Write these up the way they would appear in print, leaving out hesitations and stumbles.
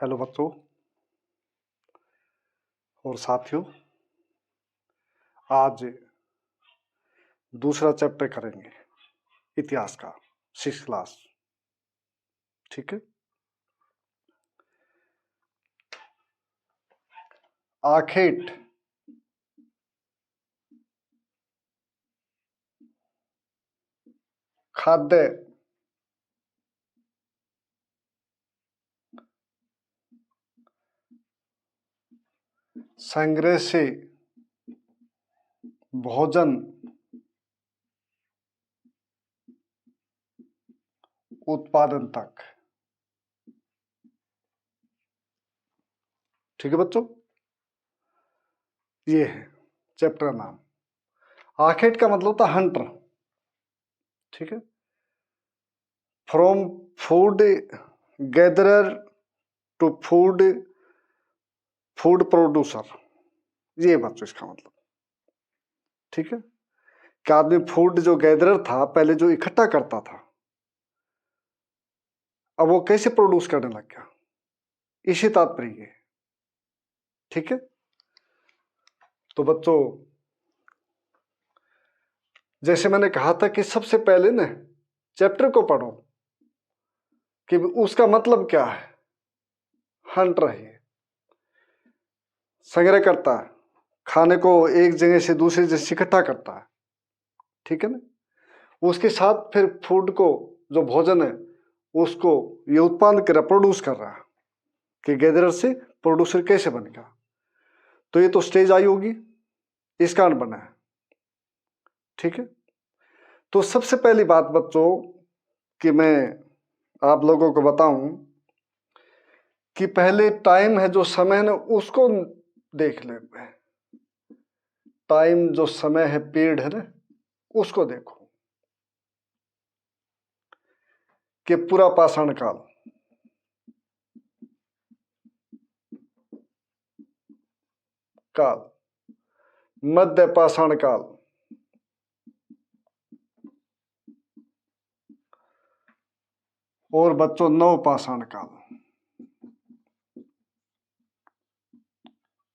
Hello बच्चों और साथियों, आज दूसरा चैप्टर करेंगे इतिहास का, 6th क्लास। ठीक है। आखेट खाद्य संग्रह से भोजन उत्पादन तक। ठीक है बच्चों, ये है चैप्टर का नाम। आखेट का मतलब था हंटर। ठीक है। From food gatherer to food producer, ये बच्चों इसका मतलब। ठीक है। कि आदमी फूड जो गैदरर था, पहले जो इकट्ठा करता था, अब वो कैसे प्रोड्यूस करने लग गया, इसी तात्पर्य है। ठीक है। तो बच्चों, जैसे मैंने कहा था कि सबसे पहले ना चैप्टर को पढ़ो कि उसका मतलब क्या है। हंटर है, संग्रह करता है, खाने को एक जगह से दूसरी जगह से इकट्ठा करता है। ठीक है ना। उसके साथ फिर फूड को, जो भोजन है, उसको ये उत्पादन कर रहा, प्रोड्यूस कर रहा है कि गैदरर से प्रोड्यूसर कैसे बनेगा। तो ये तो स्टेज आई होगी, इस कारण बना है। ठीक है। तो सबसे पहली बात बच्चों कि मैं आप लोगों को बताऊं कि पहले टाइम है, जो समय है ना, उसको देख ले। टाइम जो समय है, पीरियड है ना, उसको देखो कि पूरा पाषाण काल, मध्य पाषाण काल, और बच्चों नव पाषाण काल।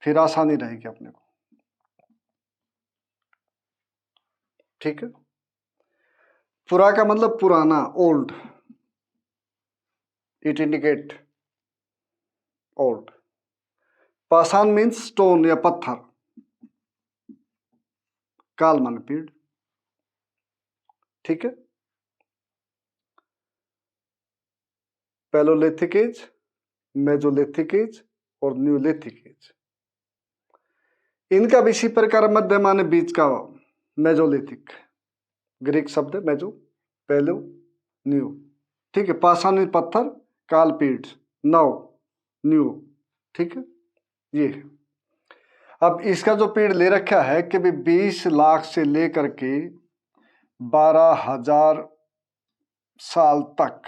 फिर आसानी रहेगी अपने को। ठीक है। पुरा का मतलब पुराना, ओल्ड, इट इंडिकेट ओल्ड। पाषाण मीन्स स्टोन या पत्थर, काल मान पीरियड। ठीक है। पैलोलिथिक एज, मेजोलिथिक एज और न्यूलिथिक एज। इनका भी इसी प्रकार मध्य माने बीच का, मेजोलिथिक, ग्रीक शब्द है मेजो, पैलो, न्यू। ठीक है। पाषाण पत्थर, काल पीरियड, नव, न्यू। ठीक है। ये है। अब इसका जो पीरियड ले रखा है कि भी 20 लाख से लेकर के 12,000 साल तक,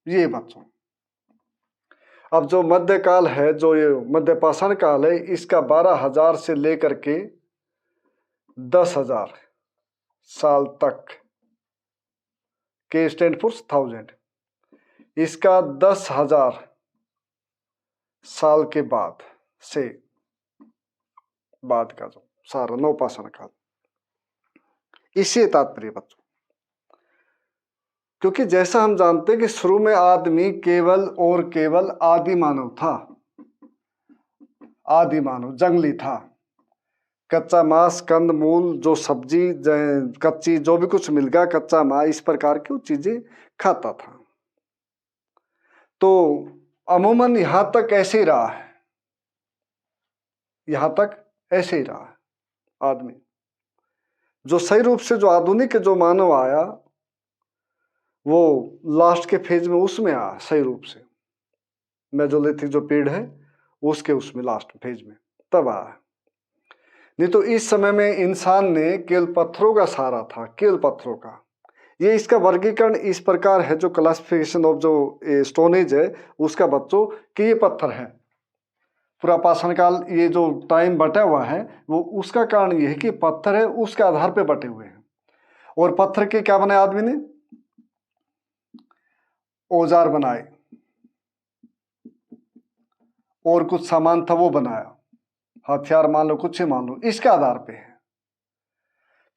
ये बच्चों। अब जो मध्यकाल है, जो ये मध्य पाषाण काल है, इसका 12,000 से लेकर के 10,000 साल तक, के स्टैंड फॉर 1000, इसका 10,000 साल के बाद से बाद का जो सारा नवपाषाण काल, इसी तात्पर्य बच्चों। क्योंकि जैसा हम जानते हैं कि शुरू में आदमी केवल और केवल आदि मानव था, आदि मानव जंगली था। कच्चा मांस, कंद मूल, जो सब्जी, कच्ची जो भी कुछ मिल गया, कच्चा मांस, इस प्रकार की चीजें खाता था। तो अमूमन यहां तक ऐसे ही रहा है, यहां तक ऐसे ही रहा है आदमी। जो सही रूप से जो आधुनिक जो मानव आया, वो लास्ट के फेज में उसमें आया सही रूप से। मेजोलिथिक जो पीरियड है उसके उसमें लास्ट फेज में तब आया। नहीं तो इस समय में इंसान ने केवल पत्थरों का सहारा था, केवल पत्थरों का। ये इसका वर्गीकरण इस प्रकार है, जो क्लासिफिकेशन ऑफ जो स्टोनेज है उसका बच्चों, कि ये पत्थर है। पूरा पाषाण काल, ये जो टाइम बटा हुआ है, वो उसका कारण ये है कि पत्थर है, उसके आधार पे बटे हुए हैं। और पत्थर के क्या बनाए आदमी ने? औजार बनाए, और कुछ सामान था वो बनाया, हथियार मान लो, कुछ ही मान लो, इसके आधार पे है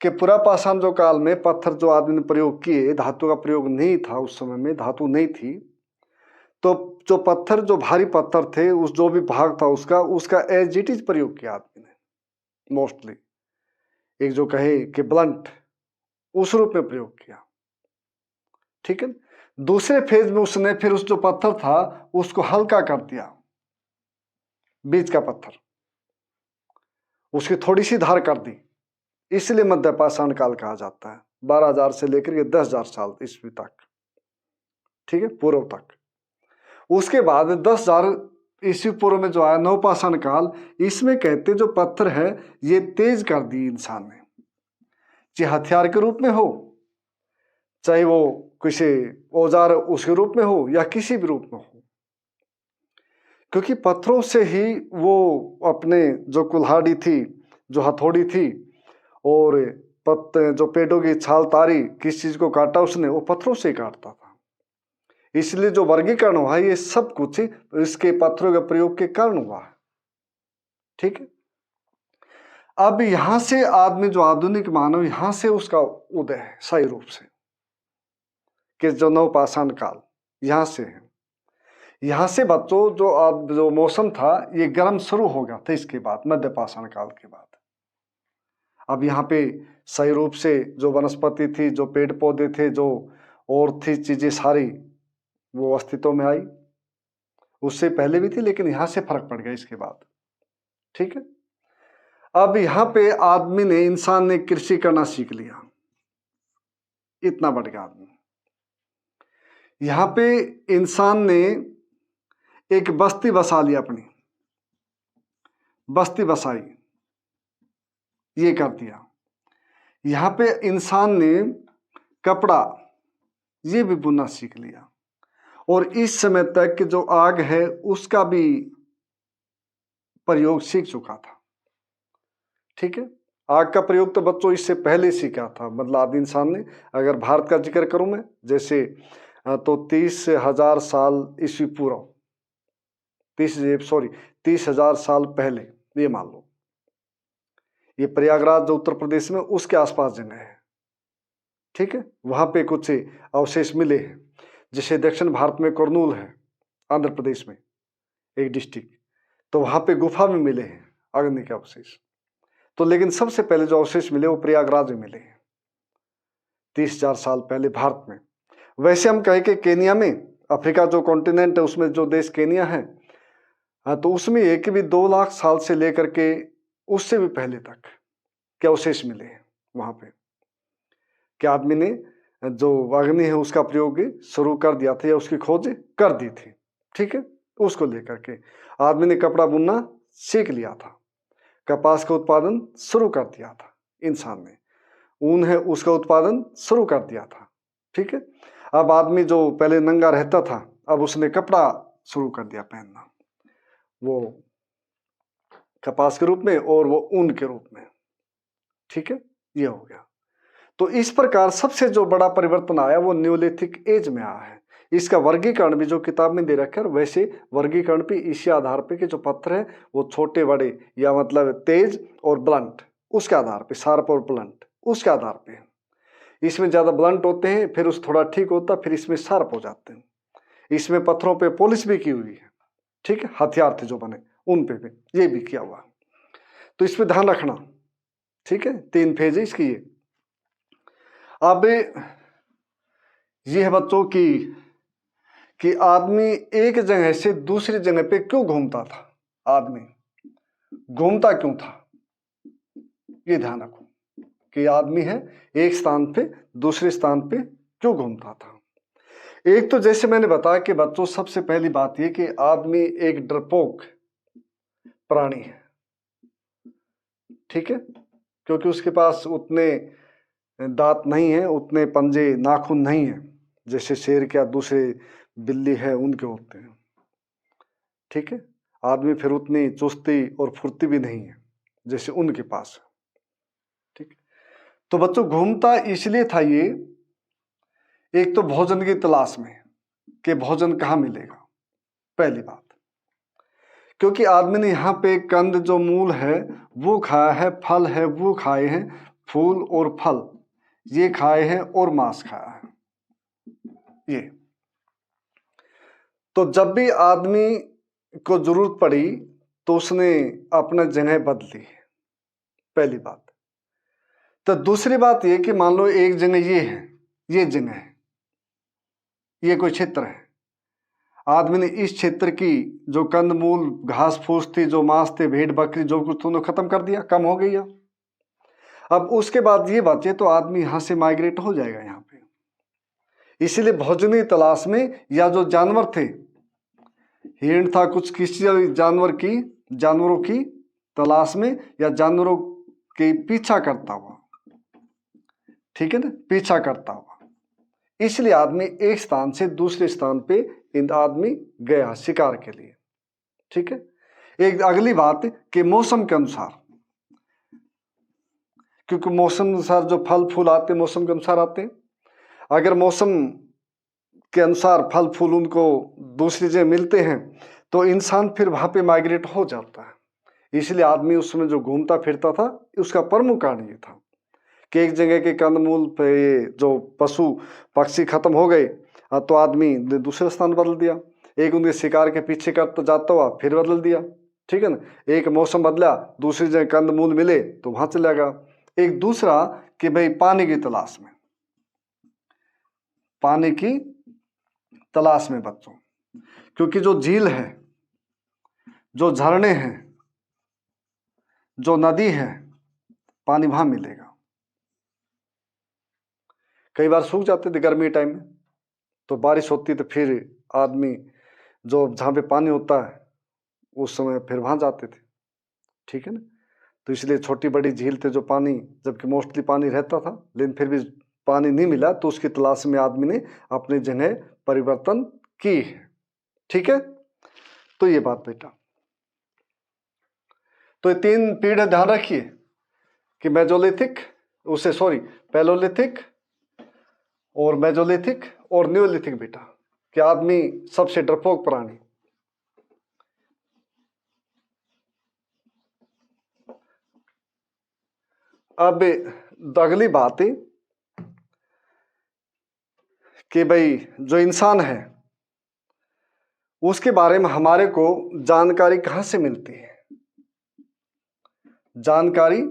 कि पुरापाषाण जो काल में पत्थर जो आदमी ने प्रयोग किए, धातु का प्रयोग नहीं था उस समय में, धातु नहीं थी, तो जो पत्थर, जो भारी पत्थर थे, उस जो भी भाग था उसका एज इट इज प्रयोग किया आदमी ने मोस्टली, एक जो कहे कि ब्लंट, उस रूप में प्रयोग किया। ठीक है। दूसरे फेज में उसने फिर उस जो पत्थर था उसको हल्का कर दिया, बीच का पत्थर, उसकी थोड़ी सी धार कर दी, इसलिए मध्यपाषाण काल कहा जाता है। 12,000 से लेकर के 10,000 साल ईस्वी तक, ठीक है, पूर्व तक। उसके बाद 10,000 ईस्वी पूर्व में जो आया नवपाषाण काल, इसमें कहते जो पत्थर है ये तेज कर दी इंसान ने, चाहे हथियार के रूप में हो, चाहे वो किसी औजार उसके रूप में हो या किसी भी रूप में हो, क्योंकि पत्थरों से ही वो अपने जो कुल्हाड़ी थी, जो हथौड़ी थी, और जो पेड़ों की छाल तारी, किस चीज को काटा उसने, वो पत्थरों से ही काटता था। इसलिए जो वर्गीकरण हुआ ये सब कुछ इसके पत्थरों के प्रयोग के कारण हुआ है। ठीक है। अब यहां से आदमी, जो आधुनिक मानव, यहां से उसका उदय है सही रूप से, कि जो नवपाषाण काल यहां से है। यहां से बच्चों जो मौसम था ये गर्म शुरू हो गया था इसके बाद, मध्यपाषाण काल के बाद। अब यहाँ पे सही रूप से जो वनस्पति थी, जो पेड़ पौधे थे, जो और थी चीजें सारी, वो अस्तित्व में आई। उससे पहले भी थी लेकिन यहां से फर्क पड़ गया इसके बाद। ठीक है। अब यहाँ पे आदमी ने, इंसान ने कृषि करना सीख लिया, इतना बढ़ गया आदमी। यहाँ पे इंसान ने एक बस्ती बसा ली, अपनी बस्ती बसाई, ये कर दिया। यहाँ पे इंसान ने कपड़ा ये भी बुनना सीख लिया, और इस समय तक कि जो आग है उसका भी प्रयोग सीख चुका था। ठीक है। आग का प्रयोग तो बच्चों इससे पहले सीखा था, मतलब आदि इंसान ने। अगर भारत का जिक्र करूं मैं, जैसे तो 30,000 साल ईस्वी पूर्व, 30,000 साल पहले, ये मान लो, ये प्रयागराज जो उत्तर प्रदेश में उसके आसपास जगह है। ठीक है। वहां पे कुछ अवशेष मिले हैं, जैसे दक्षिण भारत में कुरनूल है, आंध्र प्रदेश में एक डिस्ट्रिक्ट, तो वहां पे गुफा में मिले हैं अग्नि के अवशेष। तो लेकिन सबसे पहले जो अवशेष मिले वो प्रयागराज में मिले हैं, 30,000 साल पहले भारत में। वैसे हम कहें कि केनिया में, अफ्रीका जो कॉन्टिनेंट है उसमें जो देश केनिया है, तो उसमें एक भी 2 लाख साल से लेकर के उससे भी पहले तक के अवशेष मिले हैं वहां पे, कि आदमी ने जो अग्नि है उसका प्रयोग शुरू कर दिया था या उसकी खोज कर दी थी। ठीक है। उसको लेकर के आदमी ने कपड़ा बुनना सीख लिया था, कपास का उत्पादन शुरू कर दिया था इंसान ने, ऊन है उसका उत्पादन शुरू कर दिया था। ठीक है। अब आदमी जो पहले नंगा रहता था, अब उसने कपड़ा शुरू कर दिया पहनना, वो कपास के रूप में और वो ऊन के रूप में। ठीक है। ये हो गया। तो इस प्रकार सबसे जो बड़ा परिवर्तन आया वो न्यूलिथिक एज में आया है। इसका वर्गीकरण भी जो किताब में दे रखा है, वैसे वर्गीकरण भी इसी आधार पे कि जो पत्थर है वो छोटे बड़े, या मतलब तेज और ब्लंट, उसके आधार पे, शार्प और ब्लंट उसके आधार पे। इसमें ज्यादा ब्लंट होते हैं, फिर उस थोड़ा ठीक होता, फिर इसमें शार्प हो जाते हैं। इसमें पत्थरों पे पॉलिश भी की हुई है। ठीक है। हथियार थे जो बने उन पे भी ये भी किया हुआ, तो इसमें ध्यान रखना। ठीक है। 3 फेज है इसकी। ये अब ये है बच्चों की कि आदमी एक जगह से दूसरी जगह पे क्यों घूमता था, आदमी घूमता क्यों था, ये ध्यान रखो कि आदमी है एक स्थान पे दूसरे स्थान पे क्यों घूमता था। एक तो जैसे मैंने बताया कि बच्चों सबसे पहली बात ये कि आदमी एक डरपोक प्राणी है। ठीक है। क्योंकि उसके पास उतने दांत नहीं है, उतने पंजे नाखून नहीं है जैसे शेर के या दूसरे बिल्ली है उनके होते हैं। ठीक है। आदमी फिर उतनी चुस्ती और फुर्ती भी नहीं है जैसे उनके पास है। ठीक। तो बच्चों घूमता इसलिए था ये, एक तो भोजन की तलाश में कि भोजन कहाँ मिलेगा, पहली बात, क्योंकि आदमी ने यहाँ पे कंद जो मूल है वो खाया है, फल है वो खाए हैं, फूल और फल ये खाए हैं और मांस खाया है ये। तो जब भी आदमी को जरूरत पड़ी तो उसने अपना जगह बदली, पहली बात। तो दूसरी बात ये कि मान लो एक जगह ये है, ये जगह है, ये कोई क्षेत्र है, आदमी ने इस क्षेत्र की जो कंदमूल घास फूस थी, जो मांस थे, भेड़ बकरी जो कुछ था, खत्म कर दिया, कम हो गई। अब उसके बाद ये बचे तो आदमी यहां से माइग्रेट हो जाएगा यहाँ पे। इसीलिए भोजन की तलाश में, या जो जानवर थे, हिरण था, कुछ किसी जानवरों की तलाश में या जानवरों के पीछा करता हुआ, ठीक है ना, पीछा करता हुआ, इसलिए आदमी एक स्थान से दूसरे स्थान पे आदमी गया शिकार के लिए, ठीक है। एक अगली बात कि मौसम के अनुसार, क्योंकि मौसम अनुसार जो फल फूल आते मौसम के अनुसार आते हैं, अगर मौसम के अनुसार फल फूल उनको दूसरी जगह मिलते हैं तो इंसान फिर वहां पे माइग्रेट हो जाता है। इसलिए आदमी उस समय जो घूमता फिरता था, उसका प्रमुख कारण ये था कि एक जगह के कंदमूल पे जो पशु पक्षी खत्म हो गए तो आदमी दूसरा स्थान बदल दिया, एक उनके शिकार के पीछे करता जाता हुआ फिर बदल दिया, ठीक है ना। एक मौसम बदला, दूसरी जगह कंदमूल मिले तो वहां चला गया। एक दूसरा कि भाई पानी की तलाश में, पानी की तलाश में बच्चों, क्योंकि जो झील है, जो झरने हैं, जो नदी है, पानी वहां मिलेगा। कई बार सूख जाते थे गर्मी टाइम में, तो बारिश होती तो फिर आदमी जो जहाँ पे पानी होता है उस समय फिर वहां जाते थे, ठीक है ना। तो इसलिए छोटी बड़ी झील थे जो पानी, जबकि मोस्टली पानी रहता था, लेकिन फिर भी पानी नहीं मिला तो उसकी तलाश में आदमी ने अपनी जगह परिवर्तन की है, ठीक है। तो ये बात बेटा, तो ये 3 पीढ़ी ध्यान रखिए कि मेजोलिथिक, उसे सॉरी पैलोलिथिक और मेजोलिथिक और न्यूलिथिक बेटा, कि आदमी सबसे डरपोक प्राणी। अब अगली बात है कि भाई जो इंसान है उसके बारे में हमारे को जानकारी कहां से मिलती है, जानकारी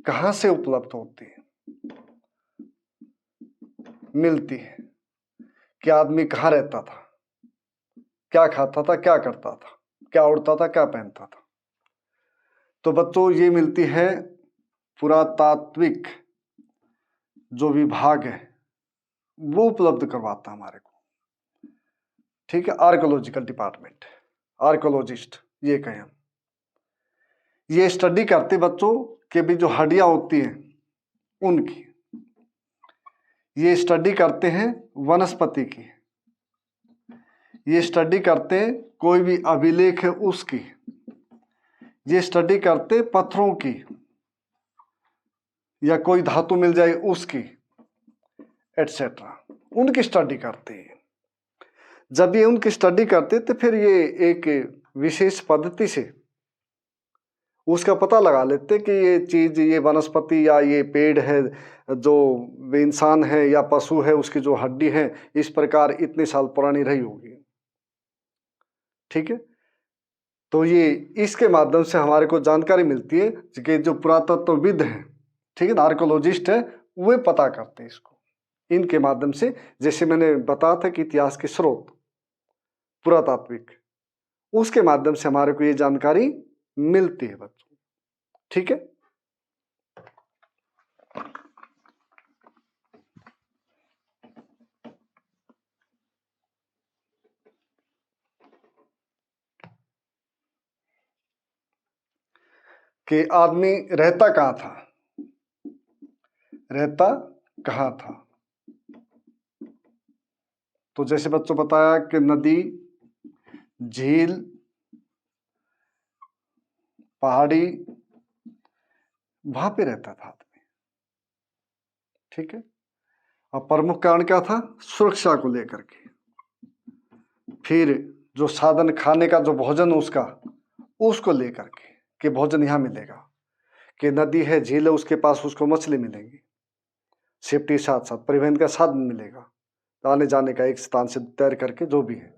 कहां से उपलब्ध होती है, मिलती है कि आदमी कहां रहता था, क्या खाता था, क्या करता था, क्या उड़ता था, क्या पहनता था। तो बच्चों ये मिलती है पुरातात्विक जो विभाग है वो उपलब्ध करवाता हमारे को, ठीक है। आर्कोलॉजिकल डिपार्टमेंट, आर्कोलॉजिस्ट ये कहें हम, ये स्टडी करते बच्चों के भी जो हड्डियां होती हैं उनकी, ये स्टडी करते हैं वनस्पति की, ये स्टडी करते हैं कोई भी अभिलेख है उसकी, ये स्टडी करते पत्थरों की या कोई धातु मिल जाए उसकी, एटसेट्रा, उनकी स्टडी करते हैं। जब ये उनकी स्टडी करते तो फिर ये एक विशेष पद्धति से उसका पता लगा लेते कि ये चीज, ये वनस्पति या ये पेड़ है, जो इंसान है या पशु है, उसकी जो हड्डी है इस प्रकार इतने साल पुरानी रही होगी, ठीक है। तो ये इसके माध्यम से हमारे को जानकारी मिलती है कि जो पुरातत्वविद हैं, ठीक है ना, आर्कोलॉजिस्ट है, वे पता करते हैं इसको इनके माध्यम से। जैसे मैंने बताया था कि इतिहास के स्रोत पुरातात्विक, उसके माध्यम से हमारे को ये जानकारी मिलती है बच्चों, ठीक है। कि आदमी रहता कहाँ था, रहता कहाँ था। तो जैसे बच्चों बताया कि नदी, झील, पहाड़ी, वहां पे रहता था आदमी, ठीक है। अब प्रमुख कारण क्या था, सुरक्षा को लेकर के। फिर जो साधन, खाने का जो भोजन उसका उसको लेकर के कि भोजन यहाँ मिलेगा, कि नदी है, झील है, उसके पास उसको मछली मिलेंगी, सेफ्टी साथ साथ परिवहन का साधन मिलेगा, आने जाने का एक स्थान से तैर करके जो भी है,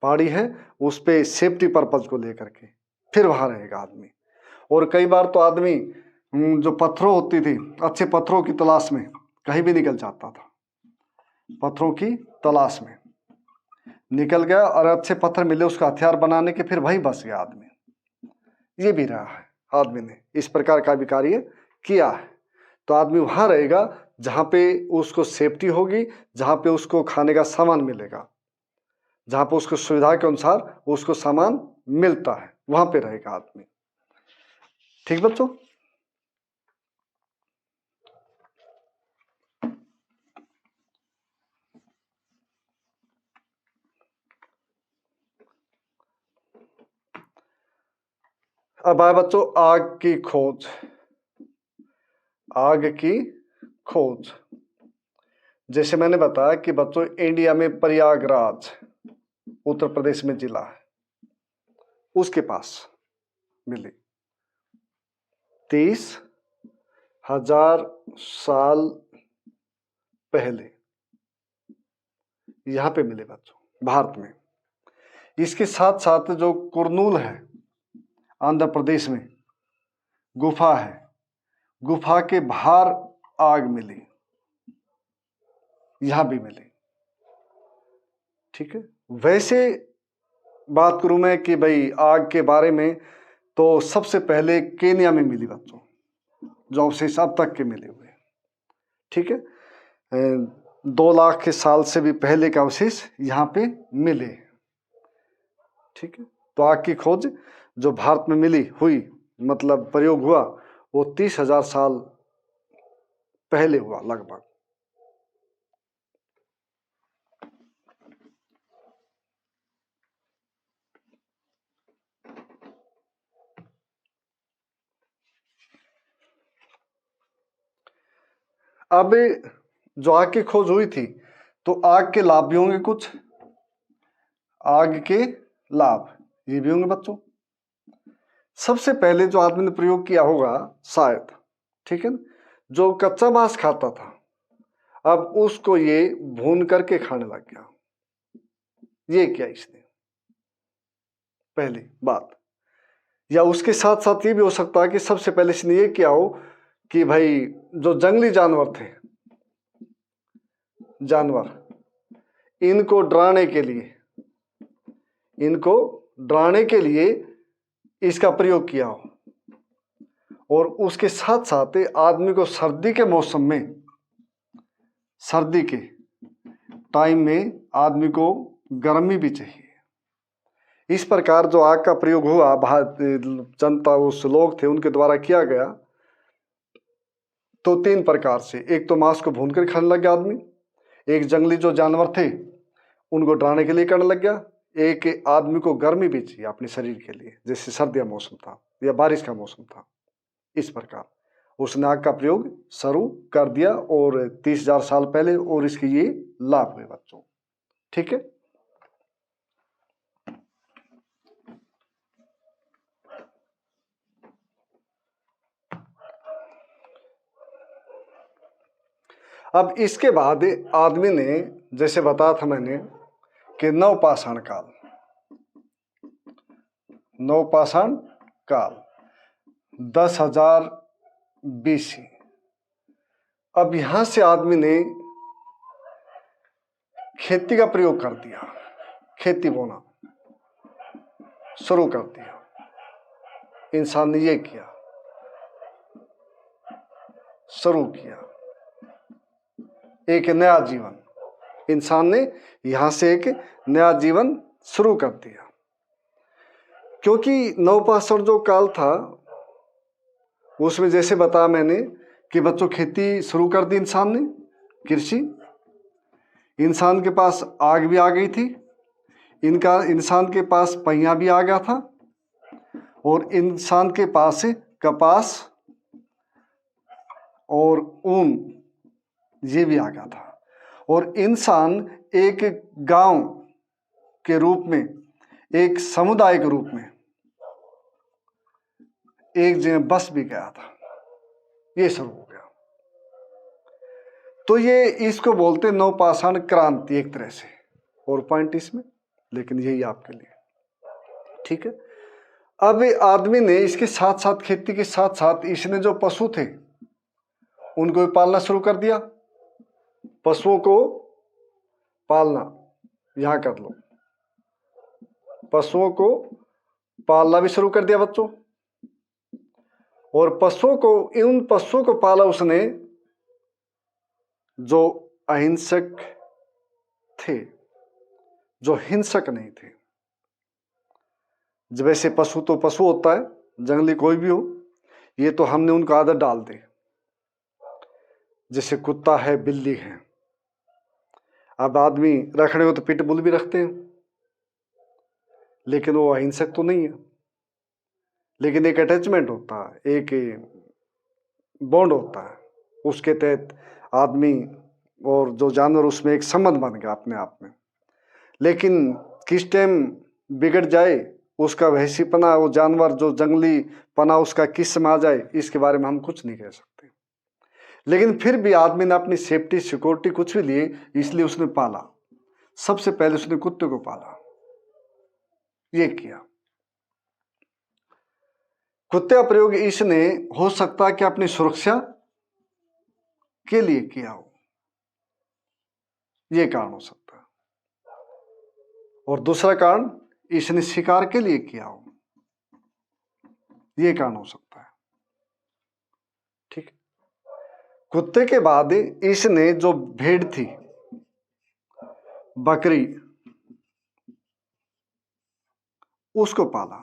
पहाड़ी है उस पे सेफ्टी पर्पज को लेकर के फिर वहाँ रहेगा आदमी। और कई बार तो आदमी जो पत्थरों होती थी, अच्छे पत्थरों की तलाश में कहीं भी निकल जाता था, पत्थरों की तलाश में निकल गया और अच्छे पत्थर मिले उसका हथियार बनाने के, फिर वहीं बस गया आदमी। ये भी रहा है, आदमी ने इस प्रकार का भी कार्य किया है। तो आदमी वहाँ रहेगा जहाँ पे उसको सेफ्टी होगी, जहाँ पे उसको खाने का सामान मिलेगा, जहाँ पे उसको सुविधा के अनुसार उसको सामान मिलता है, वहाँ पे रहेगा आदमी। ठीक बच्चों? अब आए बच्चों आग की खोज। आग की खोज, जैसे मैंने बताया कि बच्चों इंडिया में प्रयागराज उत्तर प्रदेश में जिला है, उसके पास मिली 30,000 साल पहले यहां पे मिले बच्चों भारत में। इसके साथ साथ जो कुरनूल है आंध्र प्रदेश में गुफा है, गुफा के बाहर आग मिली, यहां भी मिली। ठीक है, वैसे बात करूं मैं कि भाई आग के बारे में, तो सबसे पहले केन्या में मिली बच्चों, जो अवशेष अब तक के मिले हुए। ठीक है, 2 लाख के साल से भी पहले का अवशेष यहाँ पे मिले। ठीक है, तो आग की खोज जो भारत में मिली हुई, मतलब प्रयोग हुआ, वो 30,000 साल पहले हुआ लगभग। अब जो आग की खोज हुई थी, तो आग के लाभ भी होंगे कुछ, आग के लाभ ये भी होंगे बच्चों। सबसे पहले जो आदमी ने प्रयोग किया होगा शायद, ठीक है ना, जो कच्चा मांस खाता था अब उसको ये भून करके खाने लग गया। ये किया इसने पहली बात। या उसके साथ साथ ये भी हो सकता है कि सबसे पहले इसने ये किया हो कि भाई जो जंगली जानवर थे, जानवर, इनको डराने के लिए इसका प्रयोग किया हो। और उसके साथ साथ आदमी को सर्दी के मौसम में, सर्दी के टाइम में आदमी को गर्मी भी चाहिए। इस प्रकार जो आग का प्रयोग हुआ जनता, उस लोग थे उनके द्वारा किया गया, तो 3 प्रकार से। एक तो मांस को भूनकर खाने लग गया आदमी, एक जंगली जो जानवर थे उनको डराने के लिए करने लग गया, एक आदमी को गर्मी भी चाहिए अपने शरीर के लिए, जैसे सर्दी का मौसम था या बारिश का मौसम था। इस प्रकार उसने आग का प्रयोग शुरू कर दिया, और 30,000 साल पहले, और इसके ये लाभ हुए बच्चों। ठीक है, अब इसके बाद आदमी ने, जैसे बताया था मैंने कि नवपाषाण काल, नवपाषाण काल 10,000 BC। अब यहां से आदमी ने खेती का प्रयोग कर दिया, खेती बोना शुरू कर दिया। इंसान ने ये किया, शुरू किया एक नया जीवन। इंसान ने यहां से एक नया जीवन शुरू कर दिया, क्योंकि नवपाषाण जो काल था उसमें जैसे बताया मैंने कि बच्चों खेती शुरू कर दी इंसान ने, कृषि। इंसान के पास आग भी आ गई थी, इंसान के पास पहिया भी आ गया था, और इंसान के पास कपास और ऊन ये भी आ गया था। और इंसान एक गांव के रूप में, एक समुदाय के रूप में एक जगह बस भी गया था, ये शुरू हो गया। तो ये इसको बोलते नवपाषाण क्रांति एक तरह से, और पॉइंट इसमें, लेकिन यही आपके लिए, ठीक है। अब आदमी ने इसके साथ साथ, खेती के साथ साथ, इसने जो पशु थे उनको भी पालना शुरू कर दिया। पशुओं को पालना, यहां कर लो, पशुओं को पालना भी शुरू कर दिया बच्चों। और पशुओं को, उन पशुओं को पाला उसने जो अहिंसक थे, जो हिंसक नहीं थे। जब ऐसे पशु तो पशु होता है, जंगली कोई भी हो, ये तो हमने उनको आदत डाल दी, जैसे कुत्ता है, बिल्ली है। अब आदमी रखने को तो पिटबुल भी रखते हैं, लेकिन वो अहिंसक तो नहीं है। लेकिन एक अटैचमेंट होता है, एक बॉन्ड होता है, उसके तहत आदमी और जो जानवर, उसमें एक संबंध बन गया अपने आप में। लेकिन किस टाइम बिगड़ जाए उसका वहशीपना, वो जानवर जो जंगली पना उसका किस में आ जाए, इसके बारे में हम कुछ नहीं कह सकते। लेकिन फिर भी आदमी ने अपनी सेफ्टी, सिक्योरिटी कुछ भी लिए, इसलिए उसने पाला। सबसे पहले उसने कुत्ते को पाला, ये किया। कुत्ते का प्रयोग इसने हो सकता है कि अपनी सुरक्षा के लिए किया हो, ये कारण हो सकता है। और दूसरा कारण, इसने शिकार के लिए किया हो, ये कारण हो सकता है, ठीक। कुत्ते के बाद इसने जो भेड़ थी, बकरी, उसको पाला।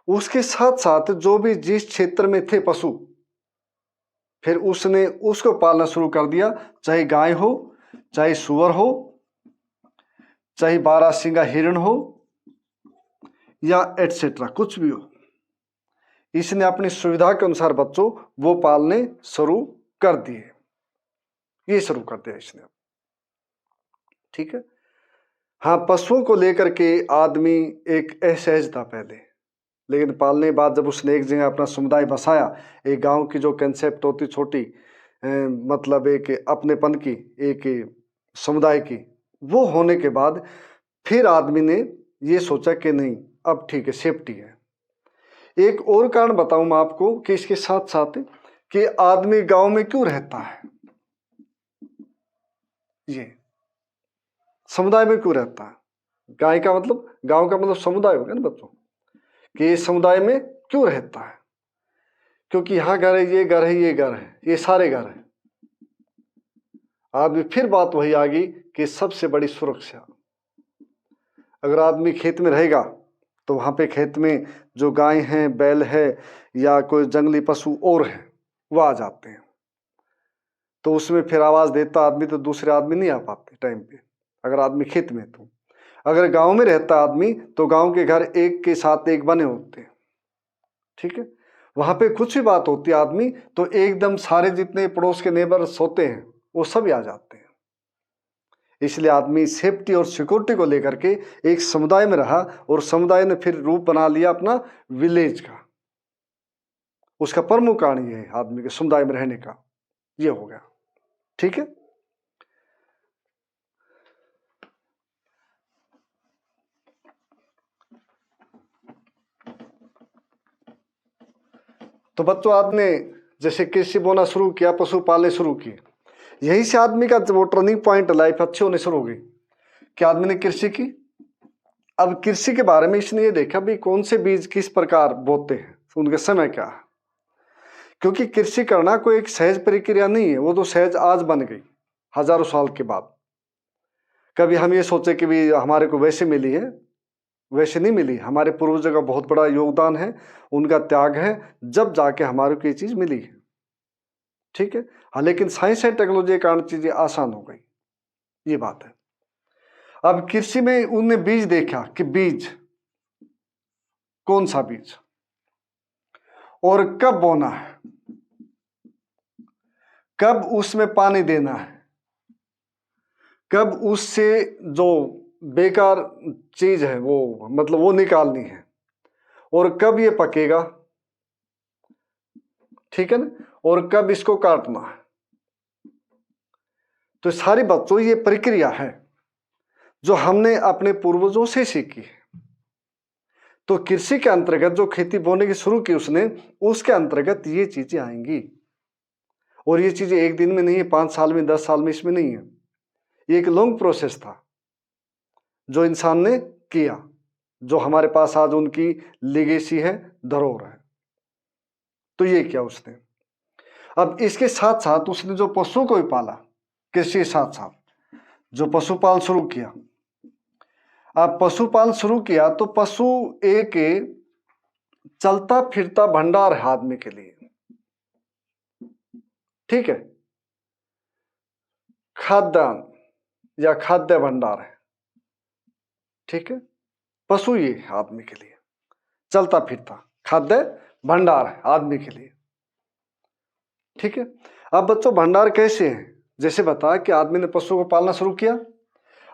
उसके साथ साथ जो भी जिस क्षेत्र में थे पशु, फिर उसने उसको पालना शुरू कर दिया, चाहे गाय हो, चाहे सुअर हो, चाहे बारहसिंगा हिरण हो, या एटसेट्रा कुछ भी हो। इसने अपनी सुविधा के अनुसार बच्चों वो पालने शुरू कर दिए, ये शुरू कर दिया इसने, ठीक है। हाँ, पशुओं को लेकर के आदमी एक असहज था पहले, लेकिन पालने के बाद जब उसने एक जगह अपना समुदाय बसाया, एक गांव की जो कंसेप्ट होती छोटी, मतलब एक अपनेपन की, एक समुदाय की, वो होने के बाद फिर आदमी ने ये सोचा कि नहीं, अब ठीक है, सेफ्टी है। एक और कारण बताऊं मैं आपको कि इसके साथ साथ कि आदमी गांव में क्यों रहता है, ये समुदाय में क्यों रहता है। गाय का मतलब, गांव का मतलब समुदाय हो गया ना बच्चों, कि इस समुदाय में क्यों रहता है, क्योंकि यहाँ घर है, ये घर है, ये घर है, ये सारे घर हैं। आदमी, फिर बात वही आ गई कि सबसे बड़ी सुरक्षा, अगर आदमी खेत में रहेगा तो वहाँ पे खेत में जो गाय हैं, बैल है, या कोई जंगली पशु और है, वो आ जाते हैं, तो उसमें फिर आवाज़ देता आदमी, तो दूसरे आदमी नहीं आ पाते टाइम पे, अगर आदमी खेत में। तो अगर गांव में रहता आदमी, तो गांव के घर एक के साथ एक बने होते हैं, ठीक है। वहां पे कुछ भी बात होती है आदमी, तो एकदम सारे जितने पड़ोस के नेबर्स होते हैं वो सभी आ जाते हैं। इसलिए आदमी सेफ्टी और सिक्योरिटी को लेकर के एक समुदाय में रहा, और समुदाय ने फिर रूप बना लिया अपना विलेज का। उसका प्रमुख कारण ये है आदमी के समुदाय में रहने का, ये हो गया, ठीक है। तो बच्चों, आपने जैसे कृषि बोना शुरू किया, पशु पालने शुरू किए, यहीं से आदमी का वो टर्निंग पॉइंट, लाइफ अच्छी होने शुरू हो गई कि आदमी ने कृषि की। अब कृषि के बारे में इसने ये देखा भी कौन से बीज किस प्रकार बोते हैं, उनके समय क्या है, क्योंकि कृषि करना कोई एक सहज प्रक्रिया नहीं है, वो तो सहज आज बन गई हजारों साल के बाद। कभी हम ये सोचे कि भी हमारे को वैसे मिली है, वैसे नहीं मिली। हमारे पूर्वजों का बहुत बड़ा योगदान है, उनका त्याग है, जब जाके हमारे को ये चीज मिली है, ठीक है। हाँ, लेकिन साइंस एंड टेक्नोलॉजी के कारण चीजें आसान हो गई, ये बात है। अब कृषि में उनने बीज देखा कि बीज कौन सा बीज और कब बोना है, कब उसमें पानी देना है, कब उससे जो बेकार चीज है वो, मतलब वो निकालनी है, और कब ये पकेगा, ठीक है ना, और कब इसको काटना है। तो सारी बच्चों ये प्रक्रिया है जो हमने अपने पूर्वजों से सीखी है। तो कृषि के अंतर्गत जो खेती बोने की शुरू की उसने, उसके अंतर्गत ये चीजें आएंगी। और ये चीजें एक दिन में नहीं है, 5 साल में, 10 साल में, इसमें नहीं है। ये एक लॉन्ग प्रोसेस था जो इंसान ने किया, जो हमारे पास आज उनकी लेगेसी है, धरोहर है। तो ये किया उसने। अब इसके साथ साथ उसने जो पशुओं को भी पाला, कृषि के साथ साथ जो पशुपालन शुरू किया। अब पशुपालन शुरू किया तो पशु एक चलता फिरता भंडार है आदमी के लिए, ठीक है, खाद्यान्न या खाद्य भंडार है, ठीक है। पशु ये है आदमी के लिए चलता फिरता खाद्य भंडार है आदमी के लिए, ठीक है। अब बच्चों भंडार कैसे है, जैसे बताया कि आदमी ने पशु को पालना शुरू किया।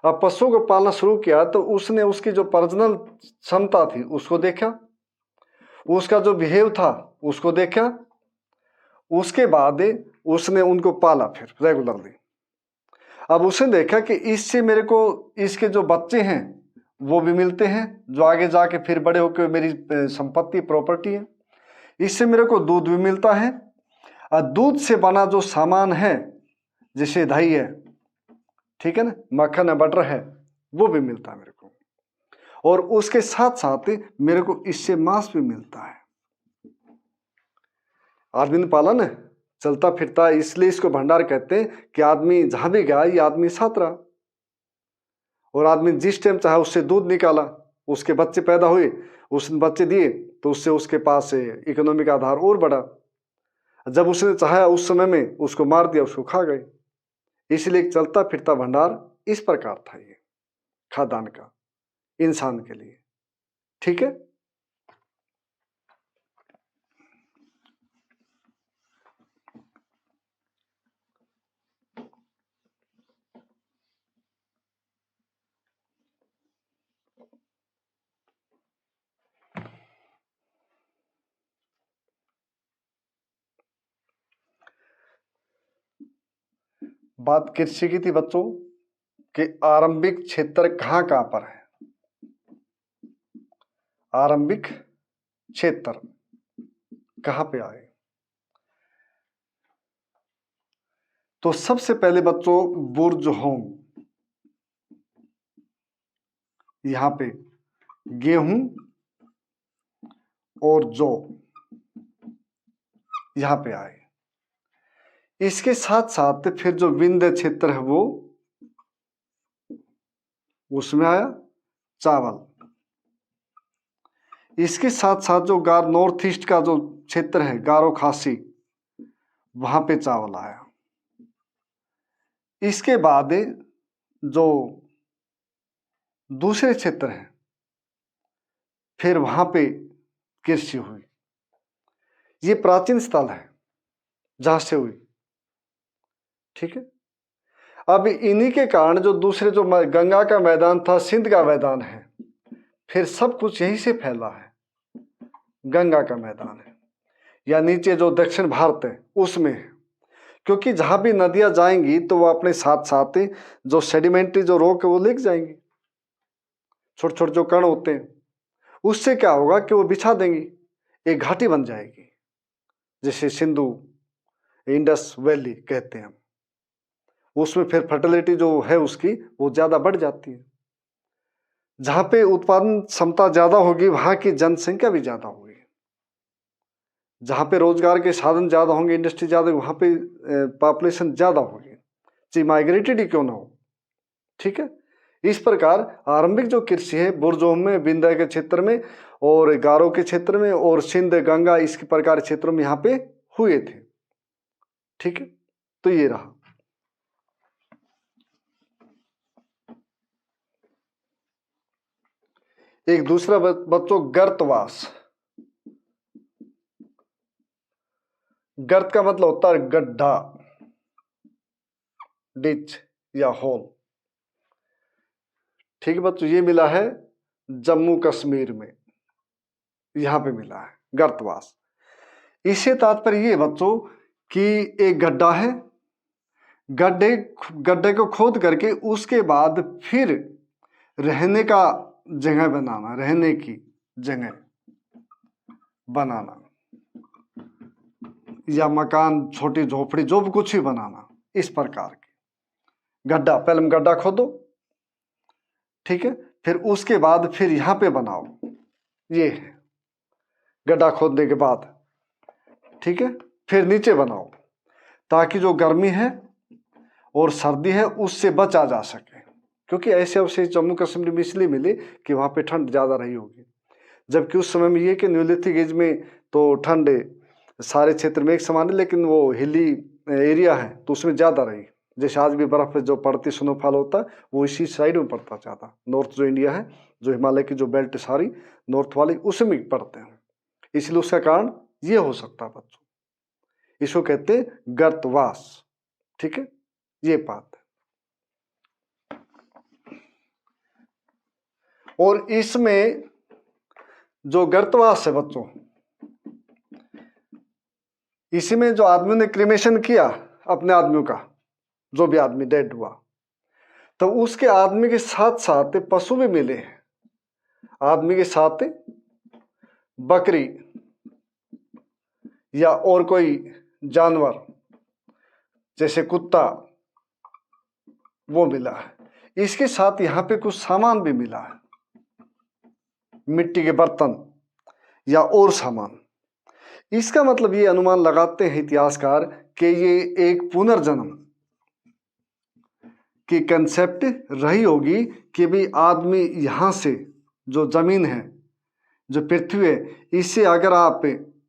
अब पशु को पालना शुरू किया तो उसने उसकी जो प्रजनन क्षमता थी उसको देखा, उसका जो बिहेव था उसको देखा, उसके बाद उसने उनको पाला फिर रेगुलरली। अब उसने देखा कि इससे मेरे को इसके जो बच्चे हैं वो भी मिलते हैं, जो आगे जाके फिर बड़े होकर मेरी संपत्ति प्रॉपर्टी है। इससे मेरे को दूध भी मिलता है, और दूध से बना जो सामान है जैसे दही है, ठीक है ना, मक्खन है, बटर है, वो भी मिलता है मेरे को। और उसके साथ साथ मेरे को इससे मांस भी मिलता है। आदमी ने पाला ना, चलता फिरता, इसलिए इसको भंडार कहते हैं कि आदमी जहां भी गया ये आदमी साथ रहा। और आदमी जिस टाइम चाहे उससे दूध निकाला, उसके बच्चे पैदा हुए, उसने बच्चे दिए तो उससे उसके पास इकोनॉमिक आधार और बढ़ा। जब उसने चाहा उस समय में उसको मार दिया, उसको खा गए। इसलिए एक चलता फिरता भंडार इस प्रकार था ये खाद्यान्न का इंसान के लिए, ठीक है। बात कृषि की थी बच्चों कि आरंभिक क्षेत्र कहां कहां पर है। आरंभिक क्षेत्र कहां पे आए, तो सबसे पहले बच्चों बुर्जहोम, यहां पे गेहूं और जौ यहां पे आए। इसके साथ साथ फिर जो विंध्य क्षेत्र है वो उसमें आया चावल। इसके साथ साथ जो नॉर्थ ईस्ट का जो क्षेत्र है गारो खासी, वहां पे चावल आया। इसके बाद जो दूसरे क्षेत्र हैं फिर वहां पे कृषि हुई। ये प्राचीन स्थल है जहां से हुई, ठीक है। अब इन्हीं के कारण जो दूसरे जो गंगा का मैदान था, सिंध का मैदान है, फिर सब कुछ यहीं से फैला है। गंगा का मैदान है या नीचे जो दक्षिण भारत है उसमें है। क्योंकि जहां भी नदियां जाएंगी तो वो अपने साथ साथ जो सेडिमेंट्री जो रॉक है वो लेके जाएंगी, छोटे छोटे जो कण होते हैं। उससे क्या होगा कि वो बिछा देंगी, एक घाटी बन जाएगी, जैसे सिंधु इंडस वैली कहते हैं हम। उसमें फिर फर्टिलिटी जो है उसकी वो ज्यादा बढ़ जाती है। जहां पे उत्पादन क्षमता ज्यादा होगी वहां की जनसंख्या भी ज्यादा होगी। जहां पे रोजगार के साधन ज्यादा होंगे, इंडस्ट्री ज्यादा, वहां पे पॉपुलेशन ज्यादा होगी, चाहे माइग्रेटेड ही क्यों ना हो, ठीक है। इस प्रकार आरंभिक जो कृषि है बुर्जोम में, विंध्य के क्षेत्र में और गारो के क्षेत्र में और सिंध गंगा इस प्रकार क्षेत्रों में यहाँ पे हुए थे, ठीक है। तो ये रहा। एक दूसरा बच्चों गर्तवास। गर्त का मतलब होता है गड्ढा, डिच या होल, ठीक है बच्चों। ये मिला है जम्मू कश्मीर में, यहाँ पे मिला है गर्तवास। इससे तात्पर्य ये बच्चों कि एक गड्ढा है, गड्ढे को खोद करके उसके बाद फिर रहने का जगह बनाना, रहने की जगह बनाना, या मकान, छोटी झोपड़ी, जो भी कुछ ही बनाना, इस प्रकार की गड्ढा। पहले गड्ढा खोदो, ठीक है, फिर उसके बाद फिर यहाँ पे बनाओ। ये है गड्ढा खोदने के बाद, ठीक है, फिर नीचे बनाओ ताकि जो गर्मी है और सर्दी है उससे बचा जा सके। क्योंकि ऐसे अवशेष जम्मू कश्मीर में इसलिए मिले कि वहाँ पे ठंड ज़्यादा रही होगी, जबकि उस समय में ये कि न्यूलिथिक एज में तो ठंड सारे क्षेत्र में एक समान है, लेकिन वो हिली एरिया है तो उसमें ज़्यादा रही। जैसे आज भी बर्फ़ जो पड़ती, स्नोफॉल होता है, वो इसी साइड में पड़ता ज़्यादा। नॉर्थ जो इंडिया है, जो हिमालय की जो बेल्ट सारी नॉर्थ वाली, उसमें पड़ते हैं, इसलिए उसका कारण ये हो सकता है बच्चों। इसको कहते हैं गर्तवास, ठीक है, ये बात है। और इसमें जो गर्तवास है बच्चों, इसी में जो आदमियों ने क्रिमेशन किया अपने आदमियों का, जो भी आदमी डेड हुआ, तो उसके आदमी के साथ साथ पशु भी मिले हैं। आदमी के साथ बकरी या और कोई जानवर जैसे कुत्ता, वो मिला है। इसके साथ यहाँ पे कुछ सामान भी मिला है, मिट्टी के बर्तन या और सामान। इसका मतलब ये अनुमान लगाते हैं इतिहासकार कि ये एक पुनर्जन्म की कंसेप्ट रही होगी कि भी आदमी यहाँ से जो जमीन है, जो पृथ्वी है, इससे अगर आप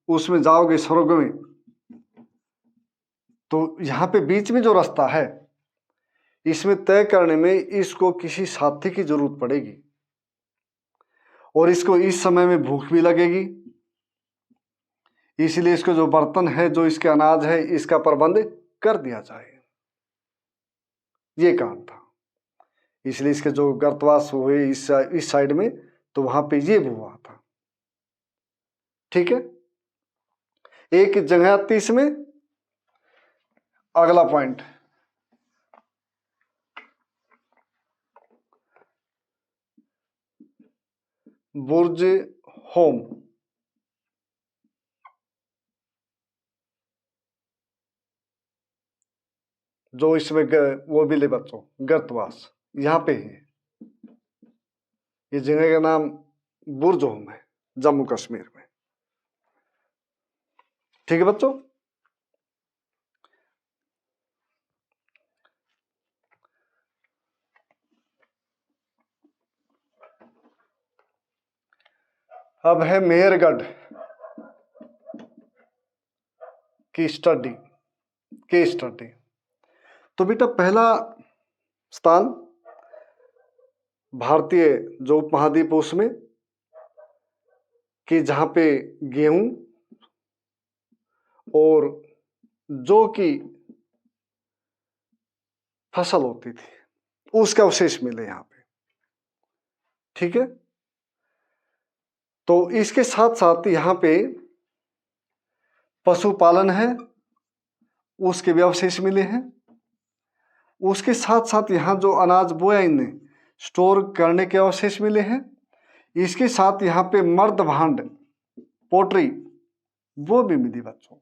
उसमें जाओगे स्वर्ग में, तो यहाँ पे बीच में जो रास्ता है, इसमें तय करने में इसको किसी साथी की जरूरत पड़ेगी, और इसको इस समय में भूख भी लगेगी, इसलिए इसको जो बर्तन है, जो इसके अनाज है, इसका प्रबंध कर दिया जाए। ये काम था, इसलिए इसके जो गर्तवास हुए इस साइड में, तो वहां पे ये हुआ था, ठीक है। एक जगह आती इसमें, अगला पॉइंट, बुर्ज होम। जो इसमें वो भी ले बच्चों, गर्तवास यहाँ पे है। ये जगह का नाम बुर्ज होम है, जम्मू कश्मीर में, ठीक है बच्चों। अब है मेहरगढ़ की स्टडी, केस स्टडी। तो बेटा पहला स्थान भारतीय जो उपमहाद्वीप उसमें, कि जहाँ पे गेहूं और जौ की फसल होती थी, उसके अवशेष मिले यहाँ पे, ठीक है। तो इसके साथ साथ यहाँ पे पशुपालन है, उसके भी अवशेष मिले हैं। उसके साथ साथ यहाँ जो अनाज बोया इनने, स्टोर करने के अवशेष मिले हैं। इसके साथ यहाँ पे मर्द भांड, पोट्री, वो भी मिली बच्चों,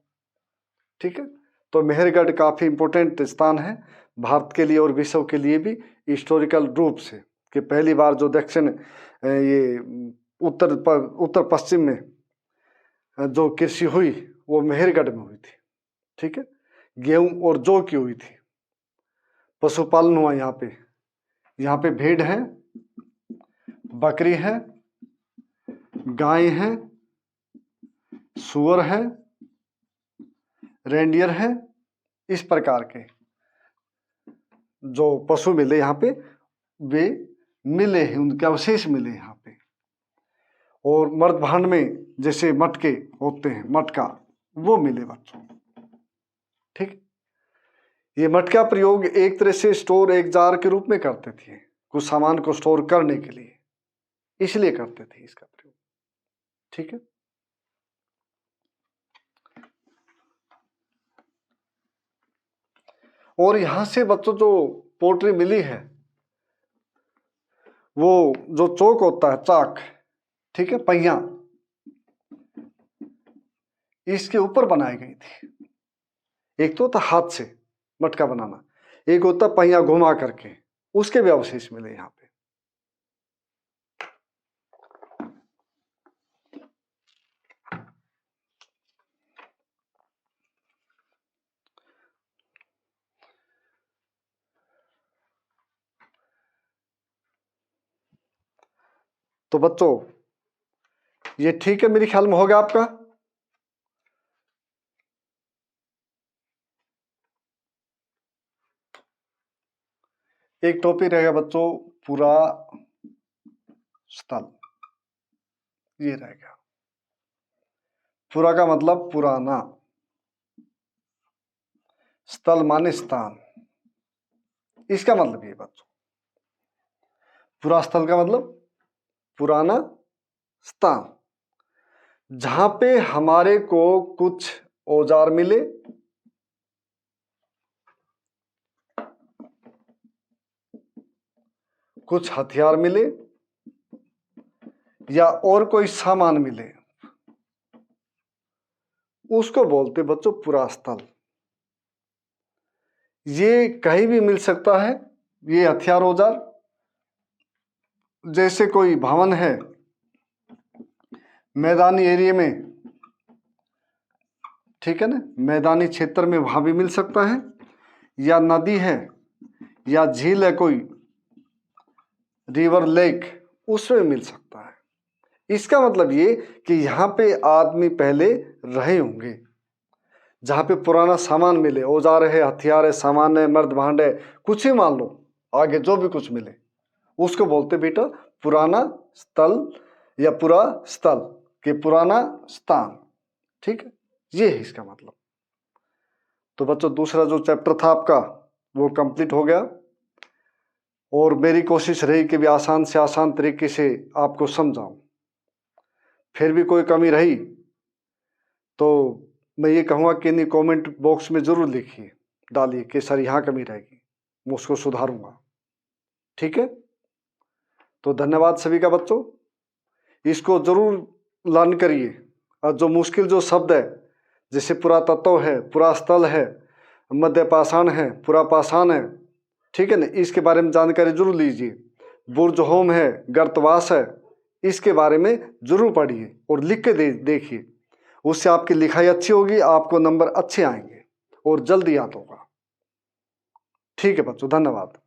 ठीक है। तो मेहरगढ़ काफी इंपॉर्टेंट स्थान है भारत के लिए और विश्व के लिए भी, हिस्टोरिकल रूप से, कि पहली बार जो दक्षिण ये उत्तर पश्चिम में जो कृषि हुई वो मेहरगढ़ में हुई थी, ठीक है। गेहूं और जौ की हुई थी, पशुपालन हुआ यहाँ पे भेड़ है, बकरी है, गाय है, सुअर है, रेंडियर है। इस प्रकार के जो पशु मिले यहाँ पे, वे मिले हैं, उनके अवशेष मिले यहाँ पे। और मर्द भांड में जैसे मटके होते हैं, मटका, वो मिले बच्चों, ठीक। ये मटका प्रयोग एक तरह से स्टोर, एक जार के रूप में करते थे, कुछ सामान को स्टोर करने के लिए, इसलिए करते थे इसका प्रयोग, ठीक है। और यहां से बच्चों जो पोट्री मिली है, वो जो चौक होता है, चाक, ठीक है, पहिया, इसके ऊपर बनाई गई थी। एक तो था हाथ से मटका बनाना, एक होता पहिया घुमा करके, उसके भी अवशेष मिले यहां पे। तो बच्चों ये ठीक है, मेरे ख्याल में हो गया आपका। एक टॉपिक रहेगा बच्चों, पूरा स्थल, ये रहेगा। पूरा का मतलब पुराना, स्थल माने स्थान, इसका मतलब ये बच्चों। पूरा स्थल का मतलब पुराना स्थान, जहां पे हमारे को कुछ औजार मिले, कुछ हथियार मिले, या और कोई सामान मिले, उसको बोलते बच्चों पूरा स्थल। ये कहीं भी मिल सकता है, ये हथियार औजार, जैसे कोई भवन है मैदानी एरिया में, ठीक है ना, मैदानी क्षेत्र में, वहां भी मिल सकता है, या नदी है या झील है, कोई रिवर लेक, उसमें मिल सकता है। इसका मतलब ये कि यहाँ पे आदमी पहले रहे होंगे, जहाँ पे पुराना सामान मिले, औजार है, हथियार है, सामान है, मर्द भांड है, कुछ ही मान लो, आगे जो भी कुछ मिले, उसको बोलते बेटा पुराना स्थल या पूरा स्थल के पुराना स्थान, ठीक है, ये है इसका मतलब। तो बच्चों दूसरा जो चैप्टर था आपका वो कंप्लीट हो गया, और मेरी कोशिश रही कि भी आसान से आसान तरीके से आपको समझाऊं। फिर भी कोई कमी रही तो मैं ये कहूँगा कि नहीं, कमेंट बॉक्स में ज़रूर लिखिए, डालिए कि सर यहाँ कमी रहेगी, मैं उसको सुधारूंगा, ठीक है। तो धन्यवाद सभी का बच्चों, इसको ज़रूर लर्न करिए। और जो मुश्किल जो शब्द है, जैसे पुरातत्व है, पुरा स्थल है, मध्य पाषाण है, पुरा पाषाण है, ठीक है ना, इसके बारे में जानकारी जरूर लीजिए। बुर्ज होम है, गर्तवास है, इसके बारे में जरूर पढ़िए और लिख के देखिए, उससे आपकी लिखाई अच्छी होगी, आपको नंबर अच्छे आएंगे और जल्दी याद होगा। ठीक है बच्चों, धन्यवाद।